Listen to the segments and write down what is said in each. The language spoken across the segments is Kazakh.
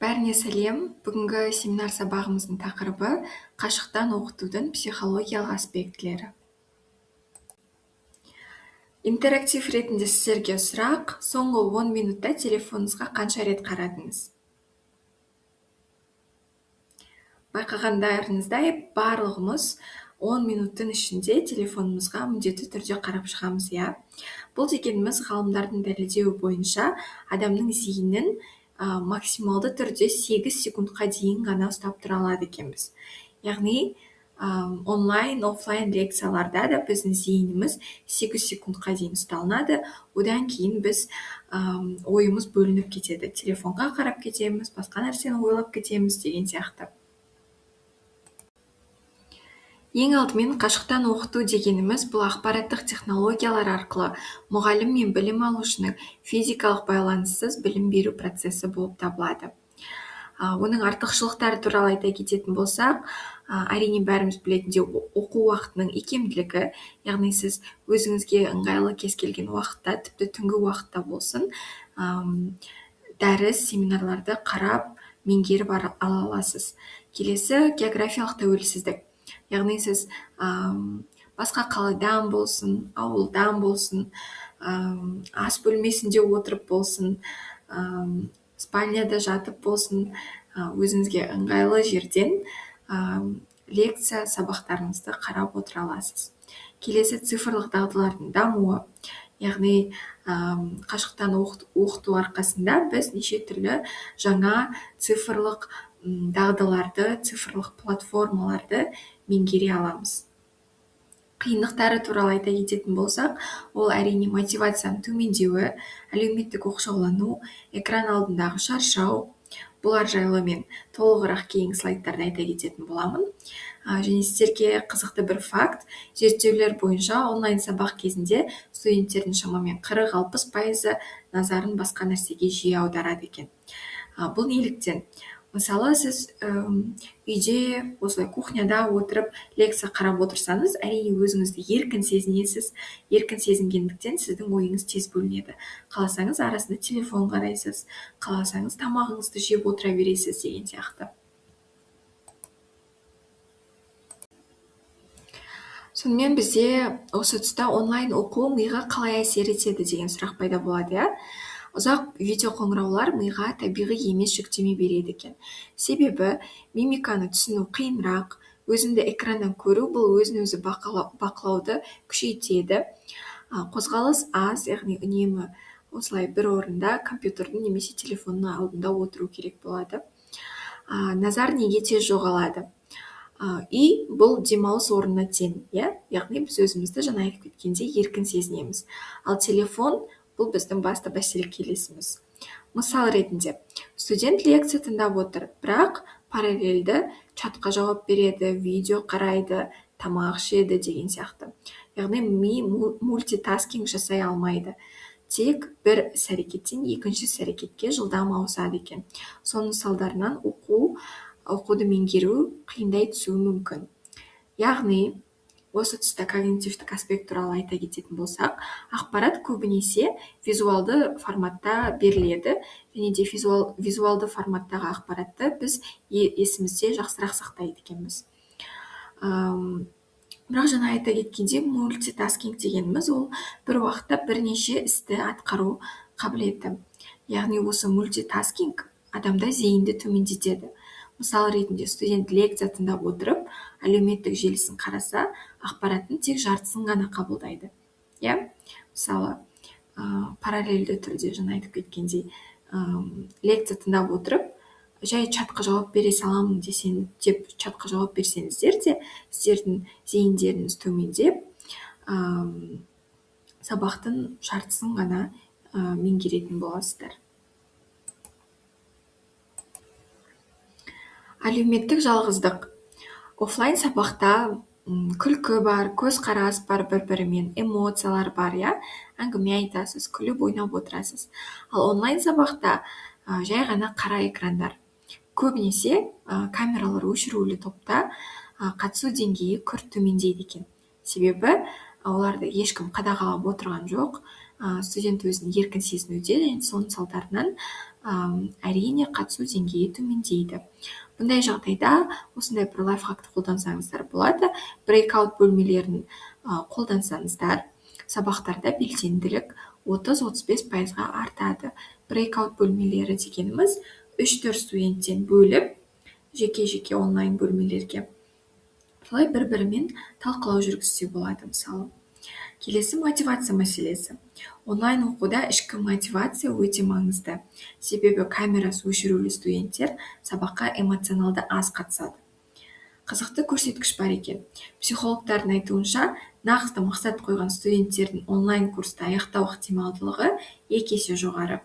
Бәріне сәлем. Бүгінгі семинар сабағымыздың тақырыбы қашықтан оқытудың психологиялық аспектілері. Интерактив ретінде сіздерге сұрақ: соңғы 10 минутта телефоныңызға қанша рет қарадыңыз? Байқағандарыңыздай, барлығымыз 10 минуттың ішінде телефонымызға міндетті түрде қарап шығамыз, иә. Бұл дегеніміз ғалымдардың дәлелдеуі бойынша адамның зейінін максималды түрде 8 секундқа дейін ғана ұстап тұра алады екенбіз. Яғни онлайн, офлайн лекцияларда да біздің зейініміз 8 секундқа дейін ұсталынады. Одан кейін біз ойымыз бөлініп кетеді. Телефонға қарап кетеміз, басқа нәрсені ойлап кетеміз деген сияқты. Ең алдымен қашықтан оқыту дегеніміз бұл ақпараттық технологиялар арқылы мұғалім мен білім алушының физикалық байланыссыз білім беру процесі болып табылады. Оның артықшылықтары туралы айта кететін болсақ, әрине бәріміз білетіндей оқу уақытының икемділігі, яғни сіз өзіңізге ыңғайлы кез келген уақытта, тіпті түнгі уақытта болсын, дәріс, семинарларды қарап, меңгеріп ала аласыз. Келесі географиялық тәуелсіздік. Яғни сіз басқа қаладан болсын, ауылдан болсын, ас бөлмесінде отырып болсын, спальняда жатып болсын, өзіңізге ыңғайлы жерден лекция сабақтарыңызды қарап отыра аласыз. Келесі цифрлық дағдылардың дамуы. Яғни қашықтан оқыту арқасында біз неше түрлі жаңа цифрлық дағдыларды, цифрлық платформаларды меңгере аламыз. Қиындықтары туралы айта кететін болсақ, ол әрине мотивацияның төмендеуі, әлеуметтік оқшаулану, экран алдындағы шаршау. Бұлар жайлы мен толығырақ кейінгі слайдтарда айта кететін боламын. Және сіздерге қызықты бір факт: зерттеулер бойынша онлайн сабақ кезінде студенттердің шамамен 40-60% назарын басқа нәрсеге жиі аударады екен. Бұл неліктен? Мысалы, сіз үйде, осылай кухняда отырып лекция қарап отырсаңыз, әрине өзіңізді еркін сезінесіз. Еркін сезінгендіктен сіздің ойыңыз тез бөлінеді. Қаласаңыз арасында телефон қарайсыз, қаласаңыз тамағыңызды жеп отыра бересіз деген сияқты. Сонымен бізде осы тұста онлайн оқу миға қалай әсер етеді деген сұрақ пайда болады, иә? Ұзақ видео қоңыраулар миға табиғи емес жүктеме береді екен. Себебі мимиканы түсіну қиынырақ, өзіңді экраннан көру бұл өзін-өзі бақылауды күшейтеді. Қозғалыс аз, яғни үнемі осылай бір орында компьютердің немесе телефонның алдында отыру керек болады. Назар неге тез жоғалады? Үй бұл демалыс орнына тең, яғни біз өзімізді жаңа айтып кеткендей еркін сезінеміз. Ал телефон бұл біздің басты бәсекелесіміз. Мысал ретінде, студент лекция тыңдап отыр, бірақ параллельді чатқа жауап береді, видео қарайды, тамақ ішеді деген сияқты. Яғни ми мультитаскинг жасай алмайды. Тек бір іс-әрекеттен екінші іс-әрекетке жылдам ауысады екен. Соның салдарынан оқуды меңгеру қиындай түсуі мүмкін. Яғни, осы тұста когнитивтік аспект туралы айта кететін болсақ, ақпарат көбінесе визуалды форматта беріледі, және де визуалды форматтағы ақпаратты біз есімізде жақсырақ сақтайды екенбіз. Бірақ жаңа айта кеткенде мультитаскинг дегеніміз ол бір уақытта бірнеше істі атқару қабілеті. Яғни осы мультитаскинг адамда зейінді төмендетеді. Мысал ретінде студент лекция тыңдап отырып, әлеуметтік желісін қараса, ақпараттың тек жартысын ғана қабылдайды. Мысалы, параллельді түрде жаңа айтып кеткендей, лекция тыңдап отырып, жай чатқа жауап бере саламын деп чатқа жауап берсеңіздер де, сіздердің зейіндеріңіз төмендеп, сабақтың жартысын ғана меңгеретін боласыздар. Әлеуметтік жалғыздық. Офлайн сабақта күлкі бар, көзқарас бар бір-бірімен, эмоциялар бар, әңгіме айтасыз, күліп ойнап отырасыз. Ал онлайн сабақта жай ғана қара экрандар. Көбінесе камералар өшірулі топта қатысу деңгейі күрт төмендейді екен. Себебі оларды ешкім қадағалап отырған жоқ, студент өзін еркін сезінуде, және соның салдарынан әрине қатысу деңгейі төмендейді. Бұндай жағдайда осындай бір лайфхакты қолдансаңыздар болады. Брейкаут бөлмелерін қолдансаңыздар, сабақтарда белсенділік 30-35%-ға артады. Брейкаут бөлмелері дегеніміз 3-4 студенттен бөліп, жеке-жеке онлайн бөлмелерге солай бір-бірімен талқылау жүргізсе болады. Мысалы, келесі мотивация мәселесі. Онлайн оқуда ішкі мотивация өте маңызды. Себебі камерасы өшірулі студенттер сабаққа эмоционалды аз қатысады. Қызықты көрсеткіш бар екен. Психологтардың айтуынша, нақты мақсат қойған студенттердің онлайн курсты аяқтау ықтималдылығы 2 есе жоғары.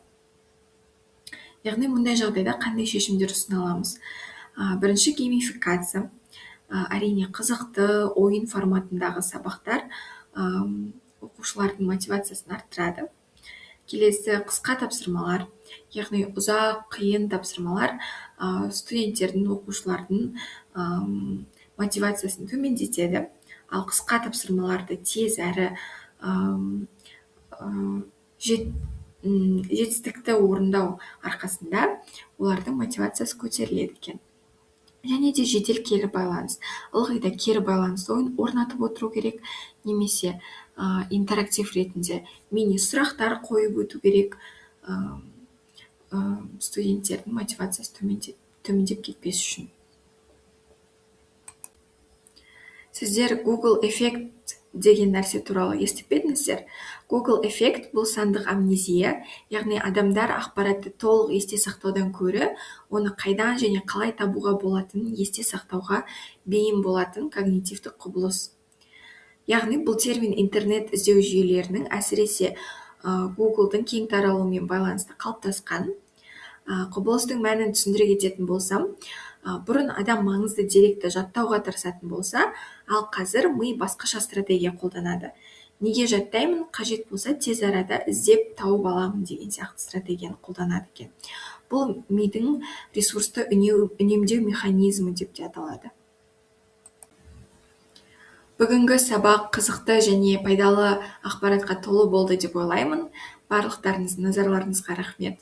Яғни мұндай жағдайда қандай шешімдер ұсына аламыз? Бірінші, геймификация. Әрине қызықты ойын форматындағы сабақтар оқушылардың мотивациясын арттырады. Келесі, қысқа тапсырмалар, яғни ұзақ, қиын тапсырмалар студенттердің, оқушылардың мотивациясын төмендетеді. Ал қысқа тапсырмаларды тез әрі жетістікті орындау арқасында олардың мотивациясы көтеріледі екен. Және де жедел кері байланыс. Ылғи да кері байланыс ойын орнатып отыру керек, немесе интерактив ретінде мини сұрақтар қойып өту керек, студенттердің мотивациясы төмендеп кетпес үшін. Сіздер Google эффект деген нәрсе туралы естіп пе-едіңіздер? Google эффект бұл сандық амнезия, яғни адамдар ақпаратты толық есте сақтаудан көрі, оны қайдан және қалай табуға болатынын есте сақтауға бейім болатын когнитивтік құбылыс. Яғни бұл термин интернет іздеу жүйелерінің, әсіресе Google-дың кең таралуымен байланысты қалыптасқан. Құбылыстың мәнін түсіндіре кететін болсам, бұрын адам маңызды деректі жаттауға тырысатын болса, ал қазір ми басқаша стратегия қолданады. Неге жаттаймын, қажет болса тез арада іздеп тауып аламын деген сияқты стратегияны қолданады екен. Бұл мидың ресурсты үнемдеу механизмі деп те аталады. Бүгінгі сабақ қызықты және пайдалы ақпаратқа толы болды деп ойлаймын. Барлықтарыңыздың назарларыңызға рахмет.